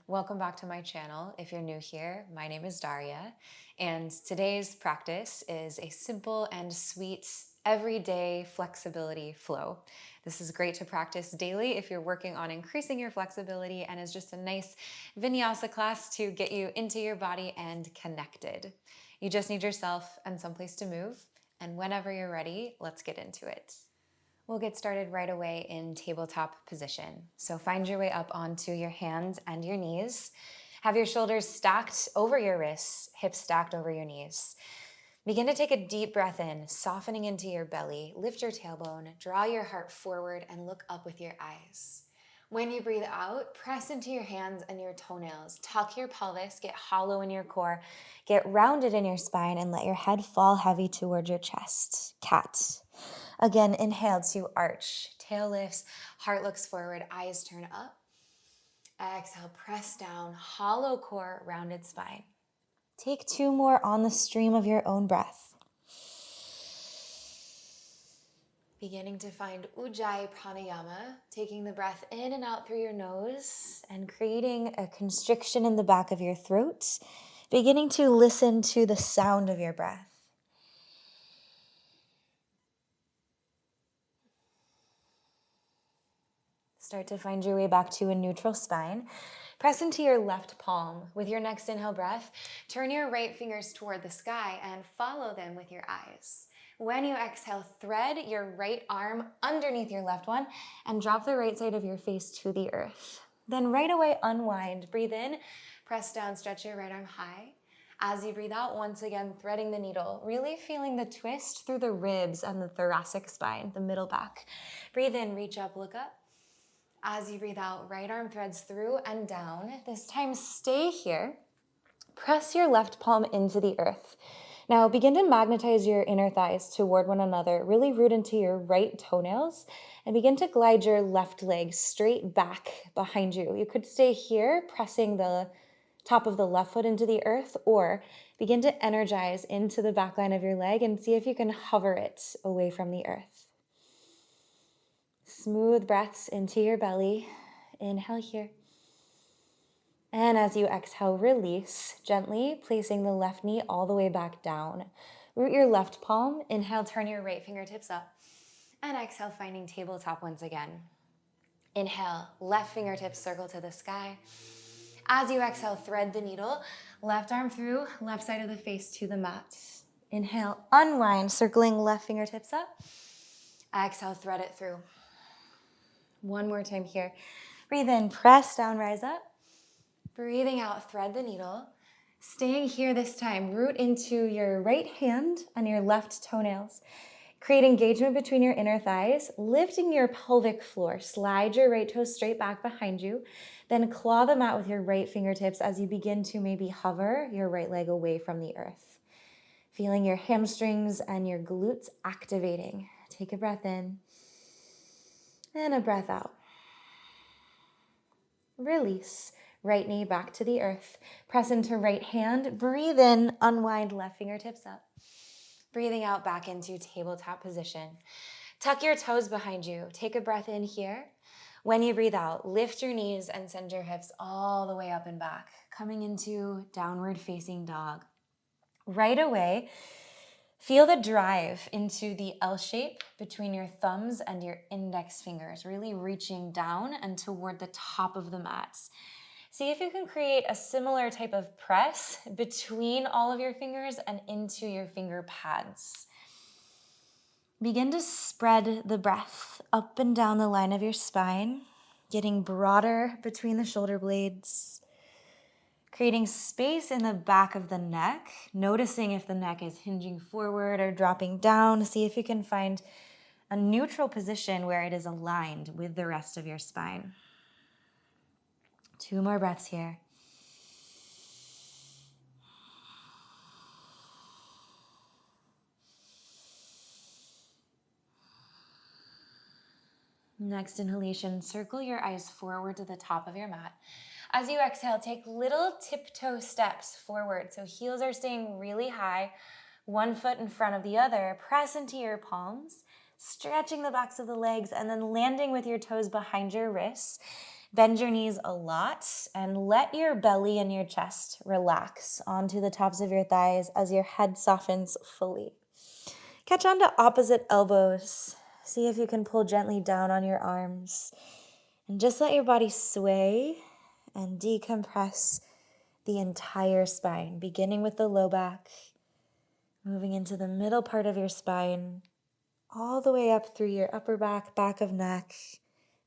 Welcome back to my channel. If you're new here, my name is Daria, and today's practice is a simple and sweet everyday flexibility flow. This is great to practice daily if you're working on increasing your flexibility, and is just a nice Vinyasa class to get you into your body and connected. You just need yourself and someplace to move, and whenever you're ready, let's get into it. We'll get started right away in tabletop position. So find your way up onto your hands and your knees. Have your shoulders stacked over your wrists, hips stacked over your knees. Begin to take a deep breath in, softening into your belly. Lift your tailbone, draw your heart forward, and look up with your eyes. When you breathe out, press into your hands and your toenails. Tuck your pelvis, get hollow in your core, get rounded in your spine, and let your head fall heavy toward your chest. Cat. Again, inhale to arch. Tail lifts, heart looks forward, eyes turn up. Exhale, press down, hollow core, rounded spine. Take two more on the stream of your own breath. Beginning to find Ujjayi Pranayama, taking the breath in and out through your nose and creating a constriction in the back of your throat. Beginning to listen to the sound of your breath. Start to find your way back to a neutral spine. Press into your left palm. With your next inhale breath, turn your right fingers toward the sky and follow them with your eyes. When you exhale, thread your right arm underneath your left one and drop the right side of your face to the earth. Then right away, unwind. Breathe in, press down, stretch your right arm high. As you breathe out, once again, threading the needle, really feeling the twist through the ribs and the thoracic spine, the middle back. Breathe in, reach up, look up. As you breathe out, right arm threads through and down. This time, stay here. Press your left palm into the earth. Now, begin to magnetize your inner thighs toward one another. Really root into your right toenails and begin to glide your left leg straight back behind you. You could stay here, pressing the top of the left foot into the earth, or begin to energize into the back line of your leg and see if you can hover it away from the earth. Smooth breaths into your belly. Inhale here. And as you exhale, release gently, placing the left knee all the way back down. Root your left palm. Inhale, turn your right fingertips up. And exhale, finding tabletop once again. Inhale, left fingertips circle to the sky. As you exhale, thread the needle. Left arm through, left side of the face to the mat. Inhale, unwind, circling left fingertips up. Exhale, thread it through. One more time here. Breathe in, press down, rise up. Breathing out, thread the needle. Staying here this time, root into your right hand and your left toenails. Create engagement between your inner thighs, lifting your pelvic floor. Slide your right toes straight back behind you. Then claw the mat with your right fingertips as you begin to maybe hover your right leg away from the earth. Feeling your hamstrings and your glutes activating. Take a breath in. And a breath out. Release. Right knee back to the earth. Press into right hand. Breathe in. Unwind left fingertips up. Breathing out back into tabletop position. Tuck your toes behind you. Take a breath in here. When you breathe out, lift your knees and send your hips all the way up and back. Coming into downward facing dog. Right away, feel the drive into the L shape between your thumbs and your index fingers, really reaching down and toward the top of the mat. See if you can create a similar type of press between all of your fingers and into your finger pads. Begin to spread the breath up and down the line of your spine, getting broader between the shoulder blades. Creating space in the back of the neck, noticing if the neck is hinging forward or dropping down. See if you can find a neutral position where it is aligned with the rest of your spine. Two more breaths here. Next inhalation, circle your eyes forward to the top of your mat. As you exhale, take little tiptoe steps forward. So heels are staying really high, one foot in front of the other. Press into your palms, stretching the backs of the legs, and then landing with your toes behind your wrists. Bend your knees a lot and let your belly and your chest relax onto the tops of your thighs as your head softens fully. Catch on to opposite elbows. See if you can pull gently down on your arms. And just let your body sway and decompress the entire spine, beginning with the low back, moving into the middle part of your spine, all the way up through your upper back, back of neck,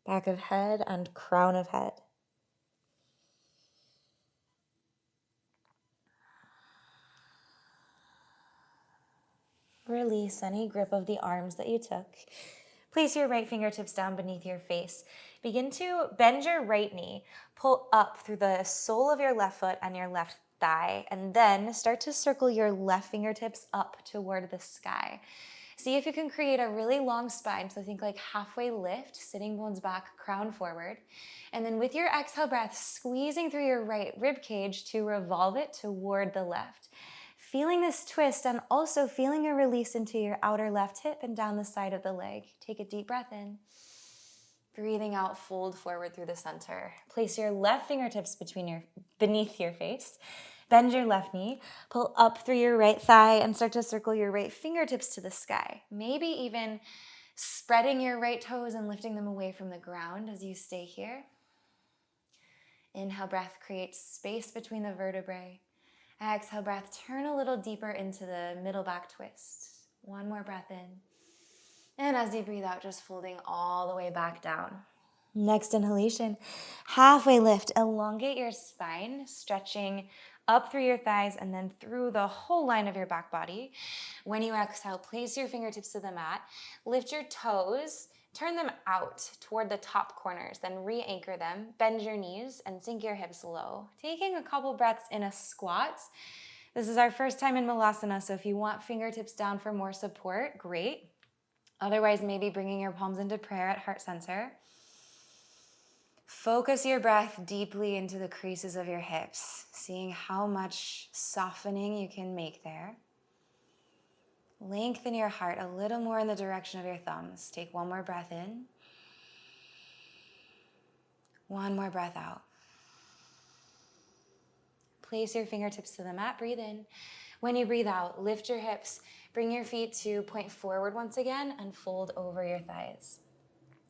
back of head, and crown of head. Release any grip of the arms that you took. Place your right fingertips down beneath your face. Begin to bend your right knee. Pull up through the sole of your left foot and your left thigh, and then start to circle your left fingertips up toward the sky. See if you can create a really long spine. So think like halfway lift, sitting bones back, crown forward. And then with your exhale breath, squeezing through your right rib cage to revolve it toward the left. Feeling this twist and also feeling a release into your outer left hip and down the side of the leg. Take a deep breath in. Breathing out, fold forward through the center. Place your left fingertips beneath your face. Bend your left knee, pull up through your right thigh and start to circle your right fingertips to the sky. Maybe even spreading your right toes and lifting them away from the ground as you stay here. Inhale, breath creates space between the vertebrae. Exhale, breath, turn a little deeper into the middle back twist. One more breath in. And as you breathe out, just folding all the way back down. Next inhalation, halfway lift. Elongate your spine, stretching up through your thighs and then through the whole line of your back body. When you exhale, place your fingertips to the mat. Lift your toes, turn them out toward the top corners, then re-anchor them. Bend your knees and sink your hips low. Taking a couple breaths in a squat. This is our first time in Malasana, so if you want fingertips down for more support, great. Otherwise, maybe bringing your palms into prayer at heart center. Focus your breath deeply into the creases of your hips, seeing how much softening you can make there. Lengthen your heart a little more in the direction of your thumbs. Take one more breath in. One more breath out. Place your fingertips to the mat. Breathe in. When you breathe out, lift your hips. Bring your feet to point forward once again and fold over your thighs.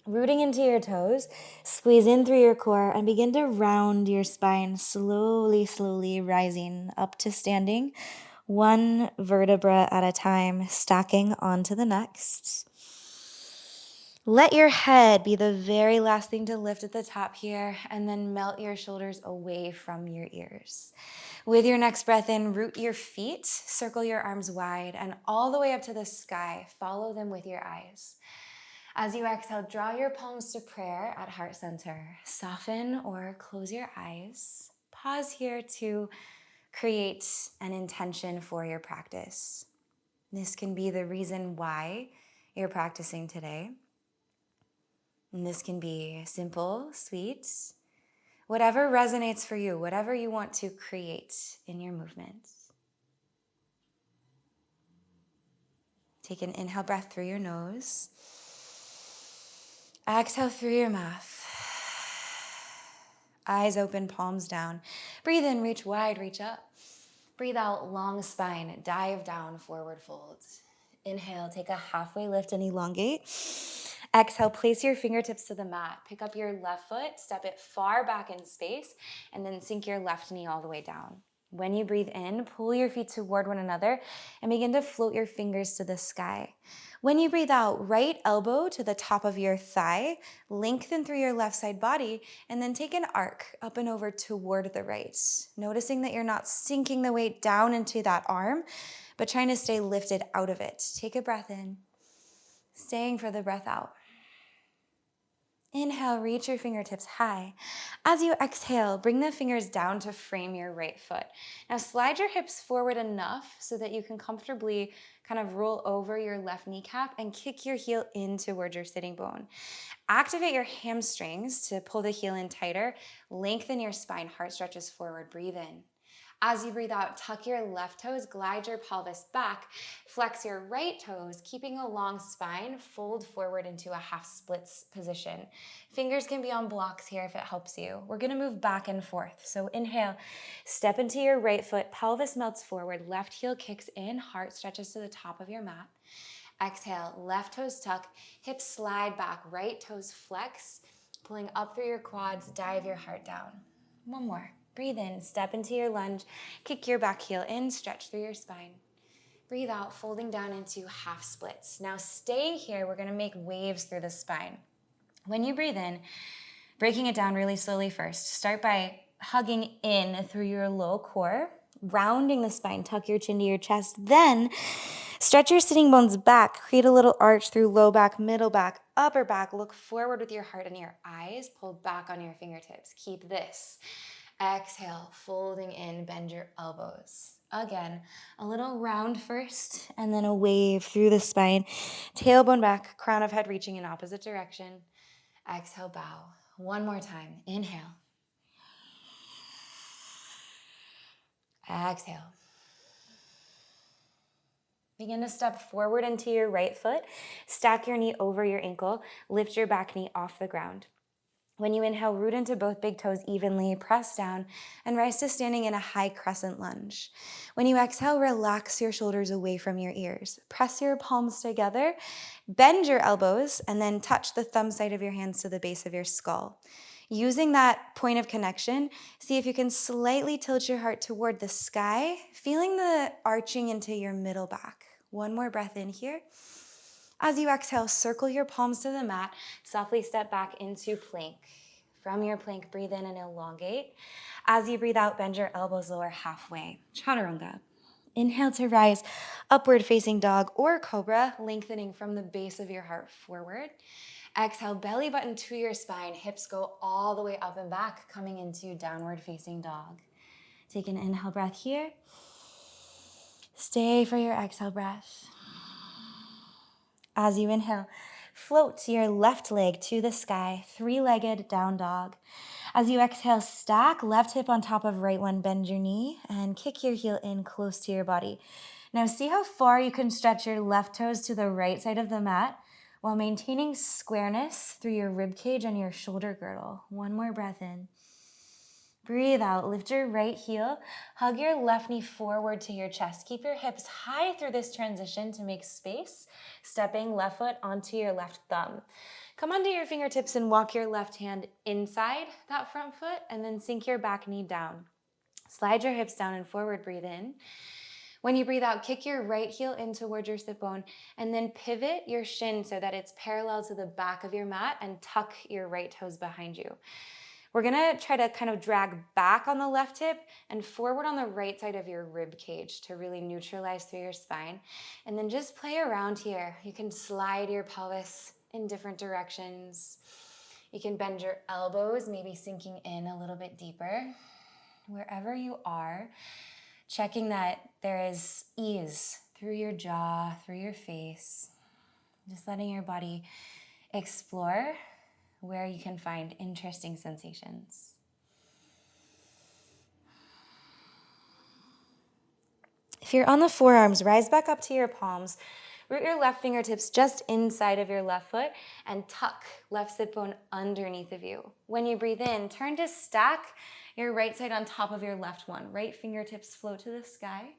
Rooting into your toes, squeeze in through your core and begin to round your spine, slowly, slowly rising up to standing, one vertebra at a time, stacking onto the next. Let your head be the very last thing to lift at the top here, and then melt your shoulders away from your ears. With your next breath in, root your feet, circle your arms wide, and all the way up to the sky, follow them with your eyes. As you exhale, draw your palms to prayer at heart center. Soften or close your eyes. Pause here to create an intention for your practice. This can be the reason why you're practicing today. And this can be simple, sweet, whatever resonates for you, whatever you want to create in your movements. Take an inhale breath through your nose. Exhale through your mouth. Eyes open, palms down. Breathe in, reach wide, reach up. Breathe out, long spine, dive down, forward fold. Inhale, take a halfway lift and elongate. Exhale, place your fingertips to the mat. Pick up your left foot, step it far back in space, and then sink your left knee all the way down. When you breathe in, pull your feet toward one another and begin to float your fingers to the sky. When you breathe out, right elbow to the top of your thigh, lengthen through your left side body, and then take an arc up and over toward the right. Noticing that you're not sinking the weight down into that arm, but trying to stay lifted out of it. Take a breath in, staying for the breath out. Inhale, reach your fingertips high. As you exhale, bring the fingers down to frame your right foot. Now slide your hips forward enough so that you can comfortably kind of roll over your left kneecap and kick your heel in towards your sitting bone. Activate your hamstrings to pull the heel in tighter. Lengthen your spine, heart stretches forward. Breathe in. As you breathe out, tuck your left toes, glide your pelvis back, flex your right toes, keeping a long spine, fold forward into a half splits position. Fingers can be on blocks here if it helps you. We're gonna move back and forth. So inhale, step into your right foot, pelvis melts forward, left heel kicks in, heart stretches to the top of your mat. Exhale, left toes tuck, hips slide back, right toes flex, pulling up through your quads, dive your heart down. One more. Breathe in, step into your lunge, kick your back heel in, stretch through your spine. Breathe out, folding down into half splits. Now staying here, we're gonna make waves through the spine. When you breathe in, breaking it down really slowly first. Start by hugging in through your low core, rounding the spine, tuck your chin to your chest. Then stretch your sitting bones back, create a little arch through low back, middle back, upper back. Look forward with your heart and your eyes, pull back on your fingertips. Keep this. Exhale, folding in, bend your elbows. Again, a little round first, and then a wave through the spine. Tailbone back, crown of head reaching in opposite direction. Exhale, bow. One more time. Inhale. Exhale. Begin to step forward into your right foot. Stack your knee over your ankle. Lift your back knee off the ground. When you inhale, root into both big toes evenly, press down, and rise to standing in a high crescent lunge. When you exhale, relax your shoulders away from your ears. Press your palms together, bend your elbows, and then touch the thumb side of your hands to the base of your skull. Using that point of connection, see if you can slightly tilt your heart toward the sky, feeling the arching into your middle back. One more breath in here. As you exhale, circle your palms to the mat, softly step back into plank. From your plank, breathe in and elongate. As you breathe out, bend your elbows lower halfway. Chaturanga. Inhale to rise, upward facing dog or cobra, lengthening from the base of your heart forward. Exhale, belly button to your spine, hips go all the way up and back, coming into downward facing dog. Take an inhale breath here. Stay for your exhale breath. As you inhale, float your left leg to the sky, three-legged down dog. As you exhale, stack left hip on top of right one, bend your knee, and kick your heel in close to your body. Now see how far you can stretch your left toes to the right side of the mat while maintaining squareness through your rib cage and your shoulder girdle. One more breath in. Breathe out, lift your right heel, hug your left knee forward to your chest. Keep your hips high through this transition to make space, stepping left foot onto your left thumb. Come onto your fingertips and walk your left hand inside that front foot and then sink your back knee down. Slide your hips down and forward, breathe in. When you breathe out, kick your right heel in towards your sit bone and then pivot your shin so that it's parallel to the back of your mat and tuck your right toes behind you. We're gonna try to kind of drag back on the left hip and forward on the right side of your rib cage to really neutralize through your spine. And then just play around here. You can slide your pelvis in different directions. You can bend your elbows, maybe sinking in a little bit deeper. Wherever you are, checking that there is ease through your jaw, through your face. Just letting your body explore where you can find interesting sensations. If you're on the forearms, rise back up to your palms. Root your left fingertips just inside of your left foot and tuck left sit bone underneath of you. When you breathe in, turn to stack your right side on top of your left one. Right fingertips float to the sky.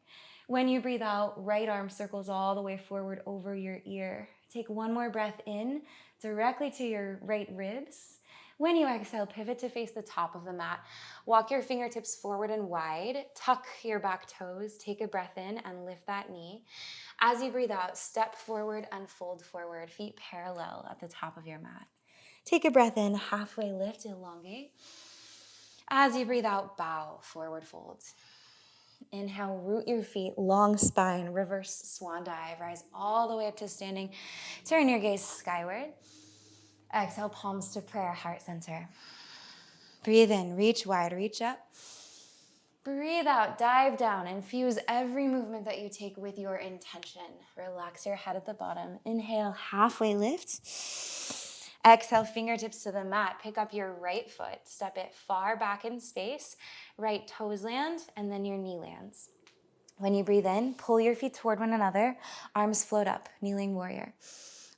When you breathe out, right arm circles all the way forward over your ear. Take one more breath in directly to your right ribs. When you exhale, pivot to face the top of the mat. Walk your fingertips forward and wide. Tuck your back toes. Take a breath in and lift that knee. As you breathe out, step forward and fold forward. Feet parallel at the top of your mat. Take a breath in, halfway lift, elongate. As you breathe out, bow, forward fold. Inhale, root your feet, long spine, reverse swan dive. Rise all the way up to standing. Turn your gaze skyward. Exhale, palms to prayer, heart center. Breathe in, reach wide, reach up. Breathe out, dive down. Infuse every movement that you take with your intention. Relax your head at the bottom. Inhale, halfway lift. Exhale, fingertips to the mat. Pick up your right foot. Step it far back in space. Right toes land, and then your knee lands. When you breathe in, pull your feet toward one another. Arms float up, kneeling warrior.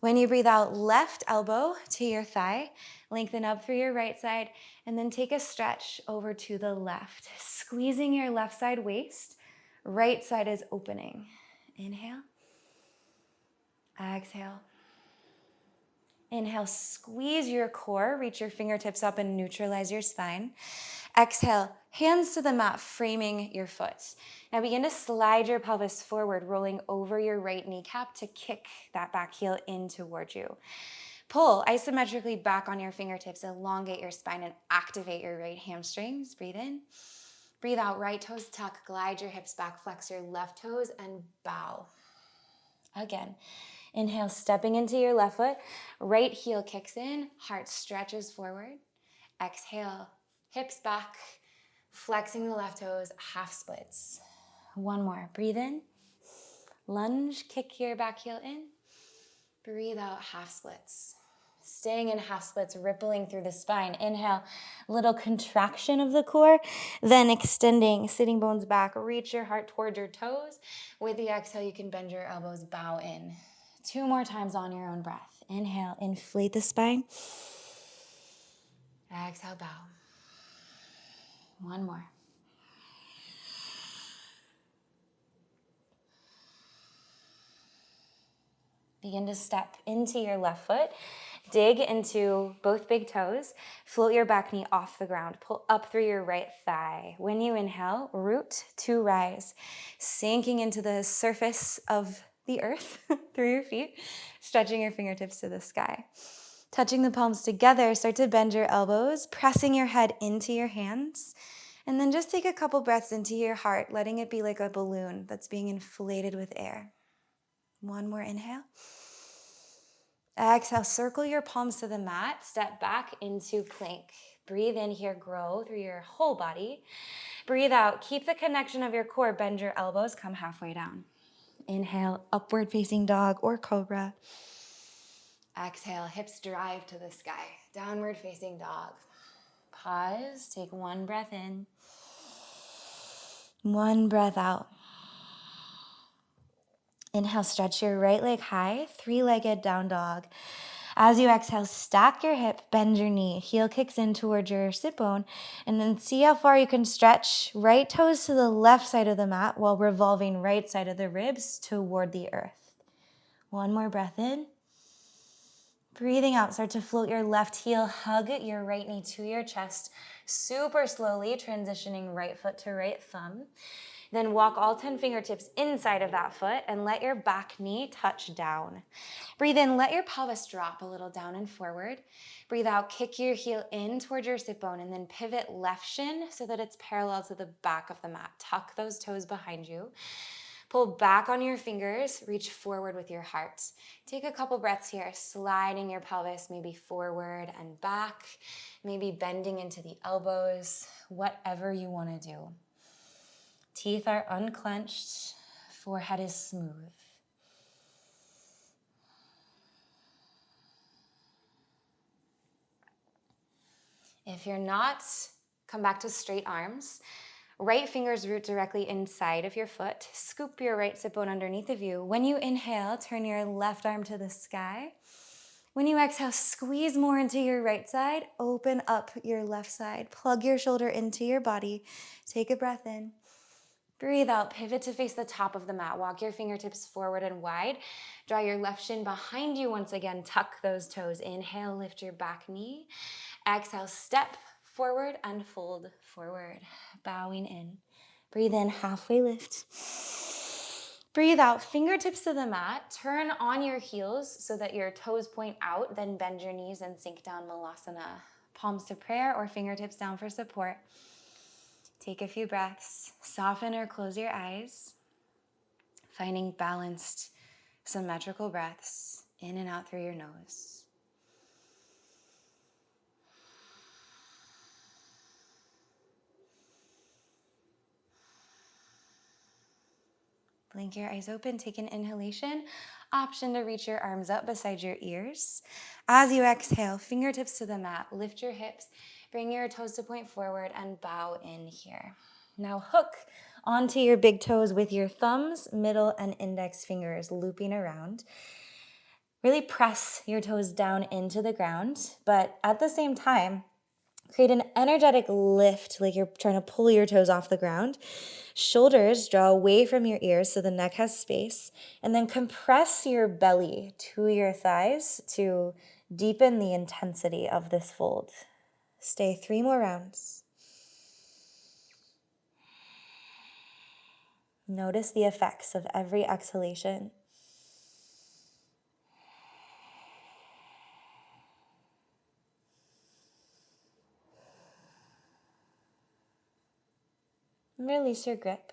When you breathe out, left elbow to your thigh. Lengthen up through your right side, and then take a stretch over to the left. Squeezing your left side waist. Right side is opening. Inhale. Exhale. Inhale, squeeze your core, reach your fingertips up and neutralize your spine. Exhale, hands to the mat, framing your foot. Now begin to slide your pelvis forward, rolling over your right kneecap to kick that back heel in towards you. Pull isometrically back on your fingertips, elongate your spine and activate your right hamstrings. Breathe in. Breathe out, right toes tuck, glide your hips back, flex your left toes and bow. Again. Inhale, stepping into your left foot. Right heel kicks in, heart stretches forward. Exhale, hips back, flexing the left toes, half splits. One more. Breathe in. Lunge, kick your back heel in. Breathe out, half splits. Staying in half splits, rippling through the spine. Inhale, little contraction of the core, then extending, sitting bones back. Reach your heart towards your toes. With the exhale, you can bend your elbows, bow in. 2 more times on your own breath. Inhale, inflate the spine. Exhale, bow. 1 more. Begin to step into your left foot. Dig into both big toes. Float your back knee off the ground. Pull up through your right thigh. When you inhale, root to rise. Sinking into the surface of the earth through your feet. Stretching your fingertips to the sky. Touching the palms together, start to bend your elbows. Pressing your head into your hands. And then just take a couple breaths into your heart, letting it be like a balloon that's being inflated with air. 1 more inhale. Exhale, circle your palms to the mat. Step back into plank. Breathe in here, grow through your whole body. Breathe out, keep the connection of your core. Bend your elbows, come halfway down. Inhale, upward facing dog or cobra. Exhale, hips drive to the sky. Downward facing dog. Pause, take 1 breath in. 1 breath out. Inhale, stretch your right leg high, 3-legged down dog. As you exhale, stack your hip, bend your knee. Heel kicks in towards your sit bone, and then see how far you can stretch right toes to the left side of the mat while revolving right side of the ribs toward the earth. 1 more breath in. Breathing out, start to float your left heel, hug your right knee to your chest, super slowly transitioning right foot to right thumb. Then walk all 10 fingertips inside of that foot and let your back knee touch down. Breathe in, let your pelvis drop a little down and forward. Breathe out, kick your heel in towards your sit bone and then pivot left shin so that it's parallel to the back of the mat. Tuck those toes behind you. Pull back on your fingers, reach forward with your heart. Take a couple breaths here, sliding your pelvis maybe forward and back, maybe bending into the elbows, whatever you want to do. Teeth are unclenched, forehead is smooth. If you're not, come back to straight arms. Right fingers root directly inside of your foot. Scoop your right sit bone underneath of you. When you inhale, turn your left arm to the sky. When you exhale, squeeze more into your right side. Open up your left side. Plug your shoulder into your body. Take a breath in. Breathe out, pivot to face the top of the mat. Walk your fingertips forward and wide. Draw your left shin behind you once again. Tuck those toes. Inhale, lift your back knee. Exhale, step forward and fold forward. Bowing in. Breathe in, halfway lift. Breathe out, fingertips to the mat. Turn on your heels so that your toes point out. Then bend your knees and sink down, Malasana. Palms to prayer or fingertips down for support. Take a few breaths, soften or close your eyes, finding balanced, symmetrical breaths in and out through your nose. Blink your eyes open, take an inhalation. Option to reach your arms up beside your ears. As you exhale, fingertips to the mat, lift your hips, bring your toes to point forward and bow in here. Now hook onto your big toes with your thumbs, middle, and index fingers looping around. Really press your toes down into the ground, but at the same time, create an energetic lift, like you're trying to pull your toes off the ground. Shoulders draw away from your ears so the neck has space. And then compress your belly to your thighs to deepen the intensity of this fold. Stay 3 more rounds. Notice the effects of every exhalation. Release your grip.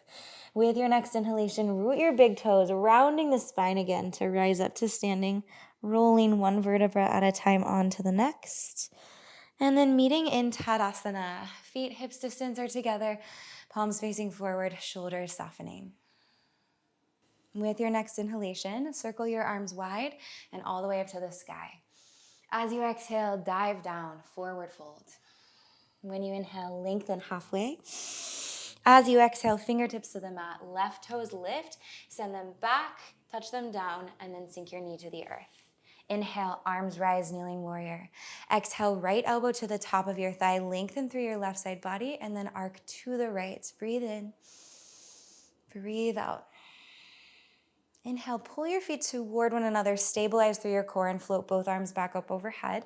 With your next inhalation, root your big toes, rounding the spine again to rise up to standing, rolling one vertebra at a time onto the next. And then meeting in Tadasana. Feet hips distance are together, palms facing forward, shoulders softening. With your next inhalation, circle your arms wide and all the way up to the sky. As you exhale, dive down, forward fold. When you inhale, lengthen halfway. As you exhale, fingertips to the mat, left toes lift, send them back, touch them down, and then sink your knee to the earth. Inhale, arms rise, kneeling warrior. Exhale, right elbow to the top of your thigh, lengthen through your left side body, and then arc to the right. Breathe in, breathe out. Inhale, pull your feet toward one another, stabilize through your core, and float both arms back up overhead.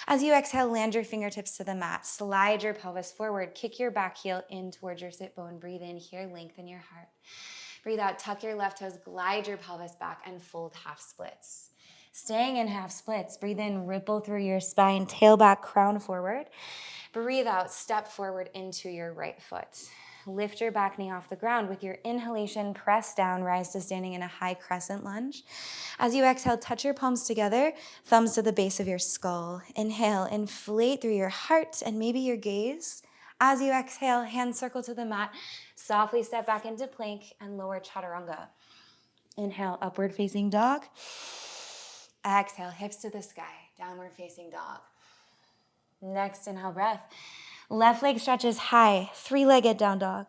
As you exhale, land your fingertips to the mat. Slide your pelvis forward. Kick your back heel in towards your sit bone. Breathe in here, lengthen your heart. Breathe out, tuck your left toes, glide your pelvis back, and fold half splits. Staying in half splits, breathe in, ripple through your spine, tail back, crown forward. Breathe out, step forward into your right foot. Lift your back knee off the ground. With your inhalation, press down, rise to standing in a high crescent lunge. As you exhale, touch your palms together, thumbs to the base of your skull. Inhale, inflate through your heart and maybe your gaze. As you exhale, hands circle to the mat. Softly step back into plank and lower chaturanga. Inhale, upward facing dog. Exhale, hips to the sky, downward facing dog. Next inhale, breath. Left leg stretches high, 3-legged down dog.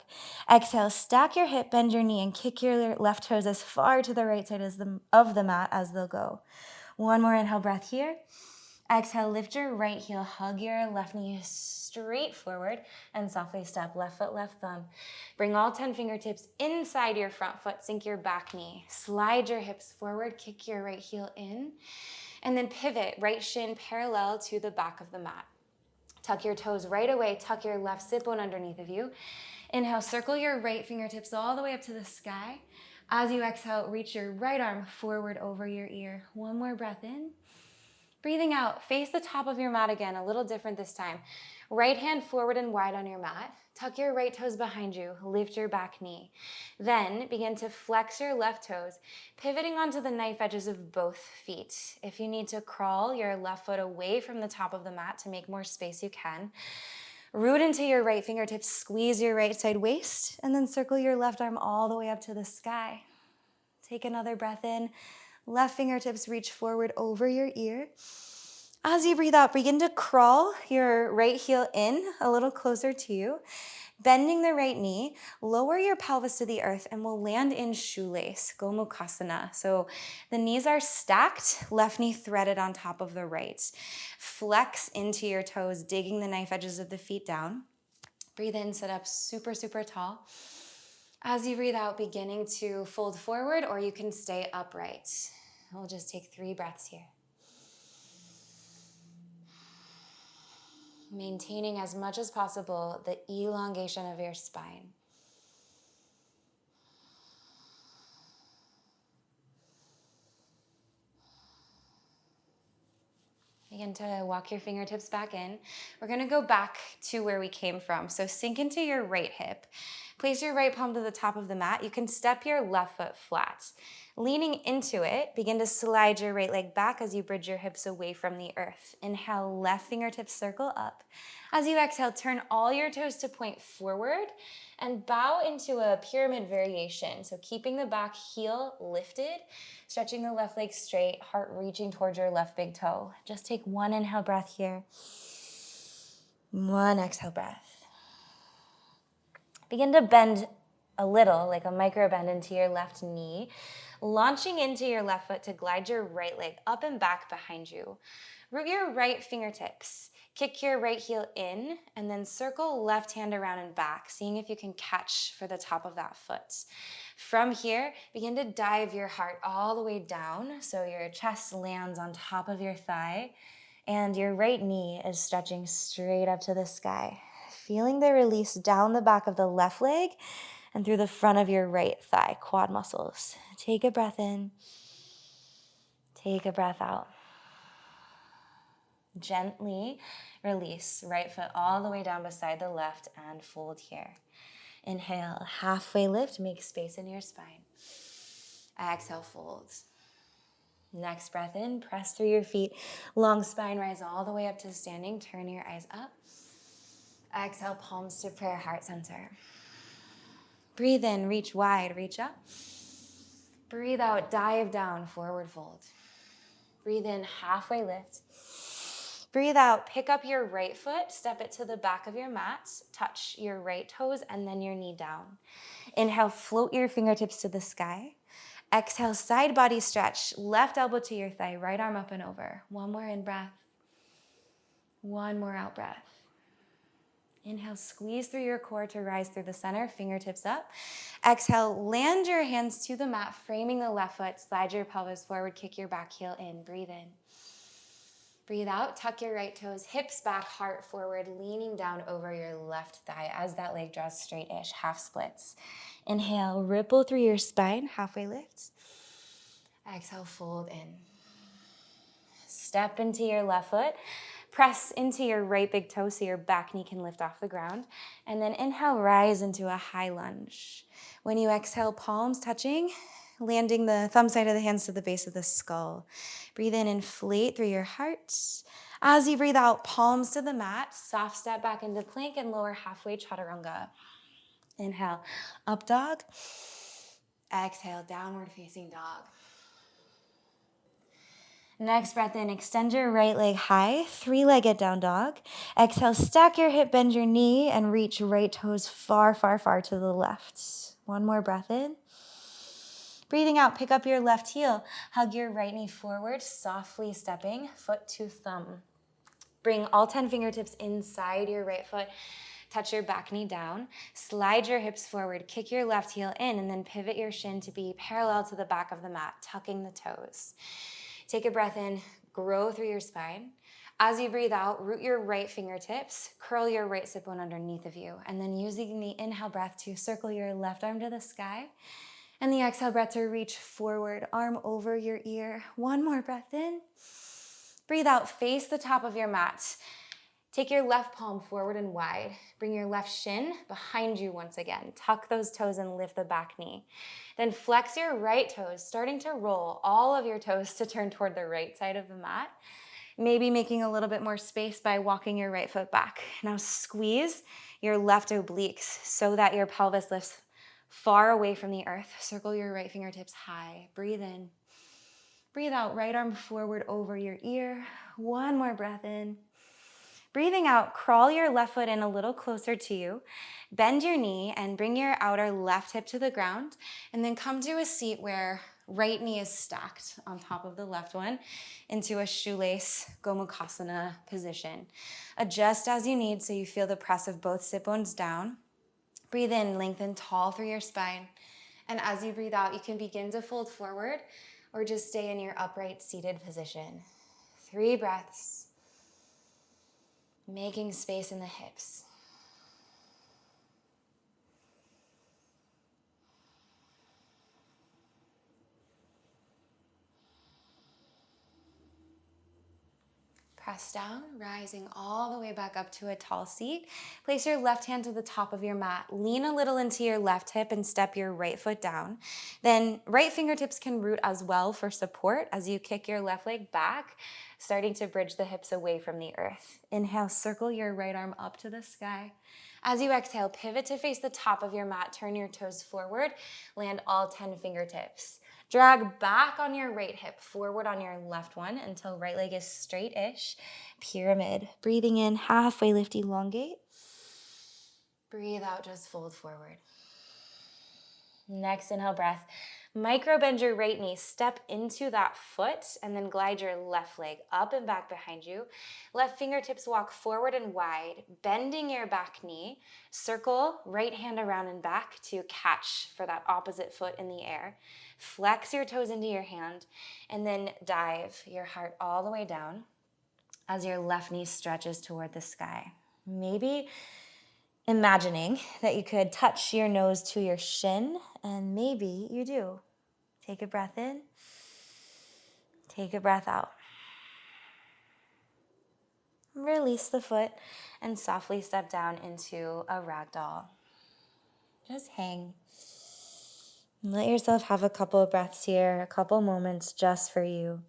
Exhale, stack your hip, bend your knee, and kick your left toes as far to the right side of the mat as they'll go. One more inhale, breath here. Exhale, lift your right heel, hug your left knee straight forward, and softly step left foot, left thumb. Bring all 10 fingertips inside your front foot, sink your back knee. Slide your hips forward, kick your right heel in, and then pivot, right shin parallel to the back of the mat. Tuck your toes right away, tuck your left sit bone underneath of you. Inhale, circle your right fingertips all the way up to the sky. As you exhale, reach your right arm forward over your ear. One more breath in. Breathing out, face the top of your mat again, a little different this time. Right hand forward and wide on your mat. Tuck your right toes behind you, lift your back knee. Then begin to flex your left toes, pivoting onto the knife edges of both feet. If you need to crawl your left foot away from the top of the mat to make more space, you can. Root into your right fingertips, squeeze your right side waist, and then circle your left arm all the way up to the sky. Take another breath in. Left fingertips reach forward over your ear. As you breathe out, begin to crawl your right heel in a little closer to you. Bending the right knee, lower your pelvis to the earth, and we'll land in shoelace, Gomukhasana. So the knees are stacked, left knee threaded on top of the right. Flex into your toes, digging the knife edges of the feet down. Breathe in, sit up super, super tall. As you breathe out, beginning to fold forward, or you can stay upright. We'll just take 3 breaths here. Maintaining as much as possible the elongation of your spine. Begin to walk your fingertips back in. We're going to go back to where we came from. So sink into your right hip. Place your right palm to the top of the mat. You can step your left foot flat. Leaning into it, begin to slide your right leg back as you bridge your hips away from the earth. Inhale, left fingertips circle up. As you exhale, turn all your toes to point forward and bow into a pyramid variation. So keeping the back heel lifted, stretching the left leg straight, heart reaching towards your left big toe. Just take one inhale breath here. One exhale breath. Begin to bend a little, like a micro bend into your left knee, launching into your left foot to glide your right leg up and back behind you. Root your right fingertips. Kick your right heel in and then circle left hand around and back, seeing if you can catch for the top of that foot. From here, begin to dive your heart all the way down so your chest lands on top of your thigh and your right knee is stretching straight up to the sky. Feeling the release down the back of the left leg and through the front of your right thigh, quad muscles. Take a breath in. Take a breath out. Gently release right foot all the way down beside the left and fold here. Inhale, halfway lift, make space in your spine. Exhale, fold. Next breath in, press through your feet. Long spine, rise all the way up to standing. Turn your eyes up. Exhale, palms to prayer, heart center. Breathe in, reach wide, reach up. Breathe out, dive down, forward fold. Breathe in, halfway lift. Breathe out, pick up your right foot, step it to the back of your mat, touch your right toes, and then your knee down. Inhale, float your fingertips to the sky. Exhale, side body stretch, left elbow to your thigh, right arm up and over. One more in breath. One more out breath. Inhale, squeeze through your core to rise through the center, fingertips up. Exhale, land your hands to the mat, framing the left foot, slide your pelvis forward, kick your back heel in, breathe in. Breathe out, tuck your right toes, hips back, heart forward, leaning down over your left thigh as that leg draws straight-ish, half splits. Inhale, ripple through your spine, halfway lift. Exhale, fold in. Step into your left foot. Press into your right big toe so your back knee can lift off the ground. And then inhale, rise into a high lunge. When you exhale, palms touching, landing the thumb side of the hands to the base of the skull. Breathe in, inflate through your heart. As you breathe out, palms to the mat, soft step back into plank and lower halfway chaturanga. Inhale, up dog. Exhale, downward facing dog. Next breath in, extend your right leg high, three-legged down dog. Exhale, stack your hip, bend your knee, and reach right toes far, far, far to the left. One more breath in. Breathing out, pick up your left heel. Hug your right knee forward, softly stepping, foot to thumb. Bring all 10 fingertips inside your right foot. Touch your back knee down. Slide your hips forward, kick your left heel in, and then pivot your shin to be parallel to the back of the mat, tucking the toes. Take a breath in, grow through your spine. As you breathe out, root your right fingertips, curl your right sit bone underneath of you, and then using the inhale breath to circle your left arm to the sky, and the exhale breath to reach forward, arm over your ear. One more breath in. Breathe out, face the top of your mat. Take your left palm forward and wide. Bring your left shin behind you once again. Tuck those toes and lift the back knee. Then flex your right toes, starting to roll all of your toes to turn toward the right side of the mat. Maybe making a little bit more space by walking your right foot back. Now squeeze your left obliques so that your pelvis lifts far away from the earth. Circle your right fingertips high. Breathe in. Breathe out, right arm forward over your ear. One more breath in. Breathing out, crawl your left foot in a little closer to you. Bend your knee and bring your outer left hip to the ground. And then come to a seat where right knee is stacked on top of the left one into a shoelace Gomukhasana position. Adjust as you need so you feel the press of both sit bones down. Breathe in, lengthen tall through your spine. And as you breathe out, you can begin to fold forward or just stay in your upright seated position. 3 breaths. Making space in the hips. press down, rising all the way back up to a tall seat. Place your left hand to the top of your mat. Lean a little into your left hip and step your right foot down. Then right fingertips can root as well for support as you kick your left leg back, starting to bridge the hips away from the earth. Inhale, circle your right arm up to the sky. As you exhale, pivot to face the top of your mat. Turn your toes forward. Land all 10 fingertips. Drag back on your right hip, forward on your left one until right leg is straight-ish. Pyramid. Breathing in, halfway lift, elongate. Breathe out, just fold forward. Next inhale breath. Micro bend your right knee, step into that foot, and then glide your left leg up and back behind you. Left fingertips walk forward and wide, bending your back knee. Circle right hand around and back to catch for that opposite foot in the air. Flex your toes into your hand, and then dive your heart all the way down as your left knee stretches toward the sky. Maybe imagining that you could touch your nose to your shin, and maybe you do. Take a breath in, take a breath out. Release the foot and softly step down into a ragdoll. Just hang. Let yourself have a couple of breaths here, a couple moments just for you.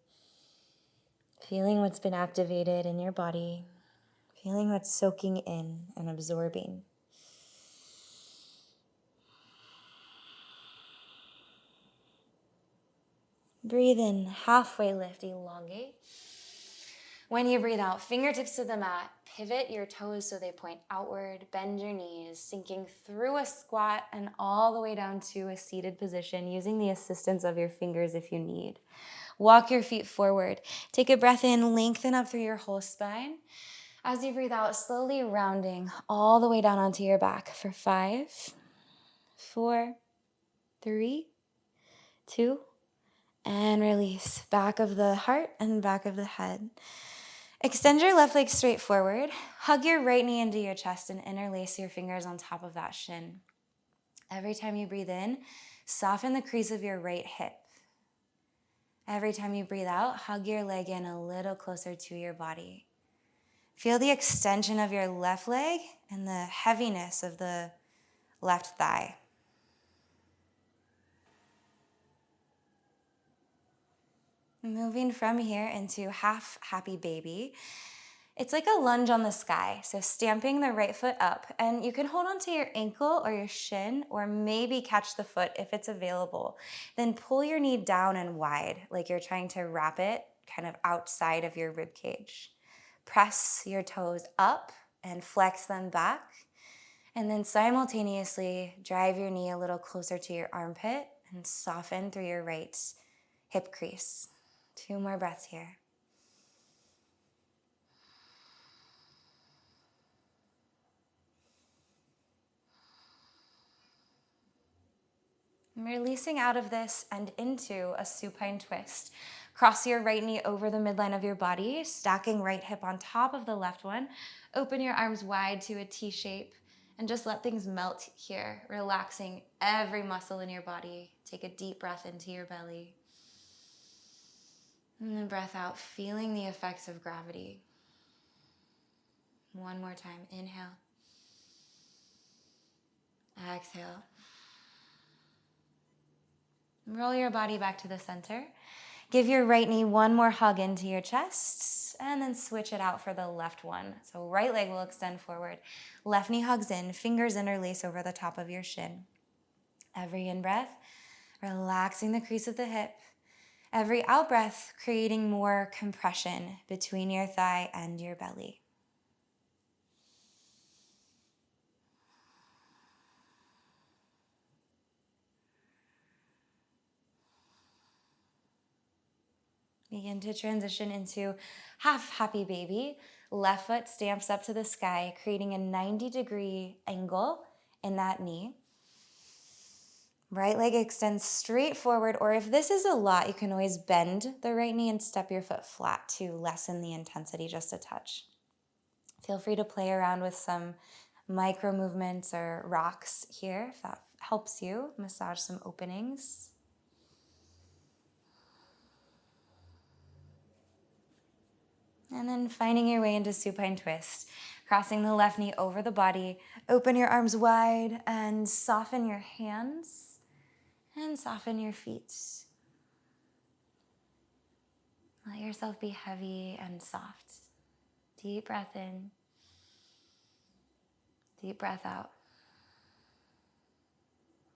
Feeling what's been activated in your body, feeling what's soaking in and absorbing. Breathe in, halfway lift, elongate. When you breathe out, fingertips to the mat, pivot your toes so they point outward, bend your knees, sinking through a squat and all the way down to a seated position, using the assistance of your fingers if you need. Walk your feet forward. Take a breath in, lengthen up through your whole spine. As you breathe out, slowly rounding all the way down onto your back for 5, 4, 3, 2, and release. Back of the heart and back of the head. Extend your left leg straight forward. Hug your right knee into your chest and interlace your fingers on top of that shin. Every time you breathe in, soften the crease of your right hip. Every time you breathe out, hug your leg in a little closer to your body. Feel the extension of your left leg and the heaviness of the left thigh. Moving from here into half happy baby. It's like a lunge on the sky. So stamping the right foot up, and you can hold on to your ankle or your shin, or maybe catch the foot if it's available. Then pull your knee down and wide, like you're trying to wrap it kind of outside of your rib cage. Press your toes up and flex them back. And then simultaneously drive your knee a little closer to your armpit and soften through your right hip crease. 2 more breaths here. Releasing out of this and into a supine twist. Cross your right knee over the midline of your body, stacking right hip on top of the left one. Open your arms wide to a T shape and just let things melt here, relaxing every muscle in your body. Take a deep breath into your belly. And then breath out, feeling the effects of gravity. 1 more time. Inhale. Exhale. Roll your body back to the center. Give your right knee 1 more hug into your chest, and then switch it out for the left one. So right leg will extend forward. Left knee hugs in, fingers interlace over the top of your shin. Every in-breath, relaxing the crease of the hip. Every out-breath, creating more compression between your thigh and your belly. Begin to transition into half happy baby. Left foot stamps up to the sky, creating a 90-degree angle in that knee. Right leg extends straight forward, or if this is a lot, you can always bend the right knee and step your foot flat to lessen the intensity just a touch. Feel free to play around with some micro movements or rocks here if that helps you. Massage some openings. And then finding your way into supine twist. Crossing the left knee over the body. Open your arms wide and soften your hands and soften your feet. Let yourself be heavy and soft. Deep breath in. Deep breath out.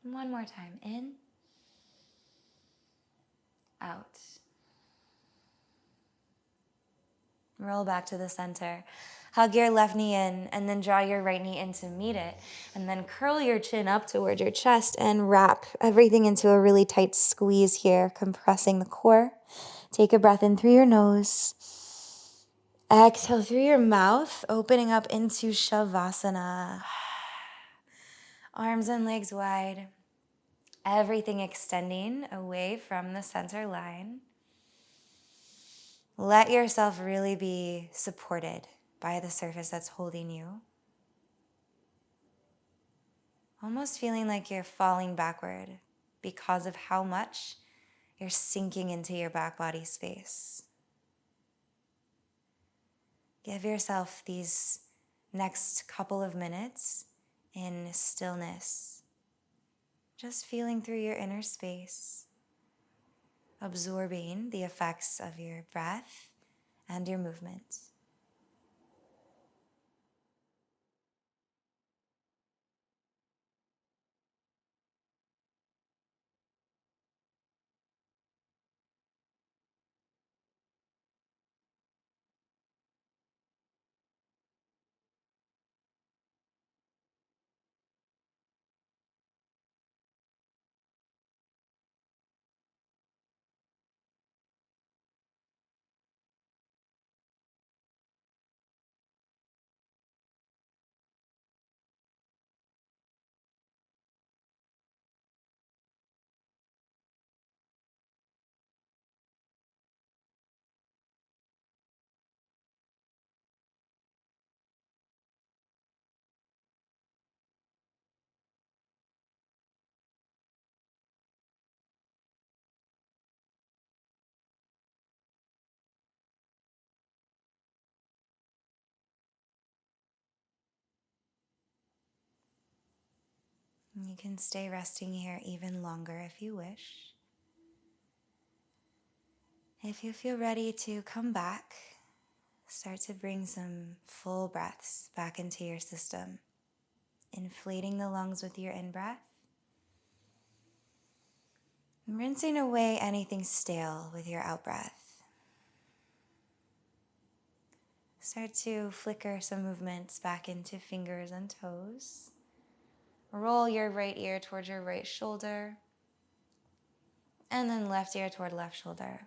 One more time. In. Out. Roll back to the center. Hug your left knee in and then draw your right knee in to meet it. And then curl your chin up toward your chest and wrap everything into a really tight squeeze here, compressing the core. Take a breath in through your nose. Exhale through your mouth, opening up into Savasana. Arms and legs wide. Everything extending away from the center line. Let yourself really be supported by the surface that's holding you. Almost feeling like you're falling backward because of how much you're sinking into your back body space. Give yourself these next couple of minutes in stillness, just feeling through your inner space, absorbing the effects of your breath and your movement. You can stay resting here even longer if you wish. If you feel ready to come back, start to bring some full breaths back into your system, inflating the lungs with your in-breath, rinsing away anything stale with your out-breath. Start to flicker some movements back into fingers and toes. Roll your right ear towards your right shoulder, and then left ear toward left shoulder.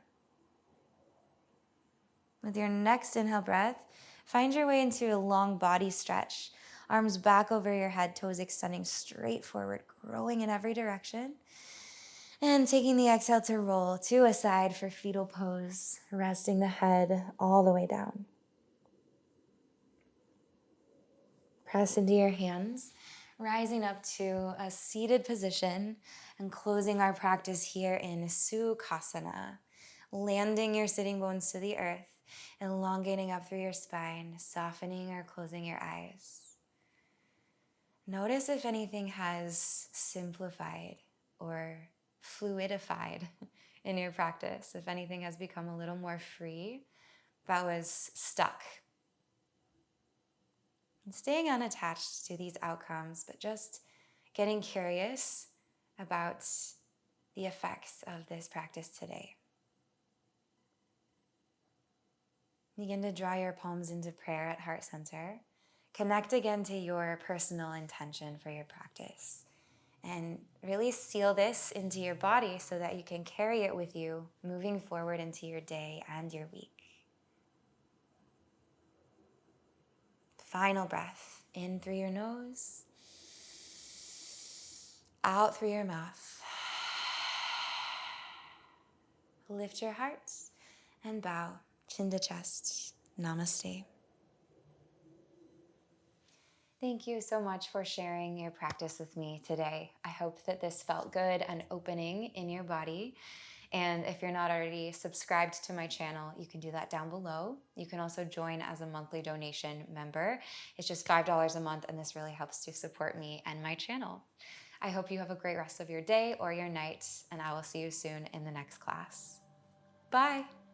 With your next inhale breath, find your way into a long body stretch. Arms back over your head, toes extending straight forward, growing in every direction. And taking the exhale to roll to a side for fetal pose, resting the head all the way down. Press into your hands, rising up to a seated position and closing our practice here in Sukhasana. Landing your sitting bones to the earth, elongating up through your spine, softening or closing your eyes. Notice if anything has simplified or fluidified in your practice, if anything has become a little more free that was stuck. And staying unattached to these outcomes, but just getting curious about the effects of this practice today. Begin to draw your palms into prayer at heart center. Connect again to your personal intention for your practice. And really seal this into your body so that you can carry it with you moving forward into your day and your week. Final breath. In through your nose. Out through your mouth. Lift your heart and bow, chin to chest. Namaste. Thank you so much for sharing your practice with me today. I hope that this felt good and opening in your body. And if you're not already subscribed to my channel, you can do that down below. You can also join as a monthly donation member. It's just $5 a month, and this really helps to support me and my channel. I hope you have a great rest of your day or your night, and I will see you soon in the next class. Bye.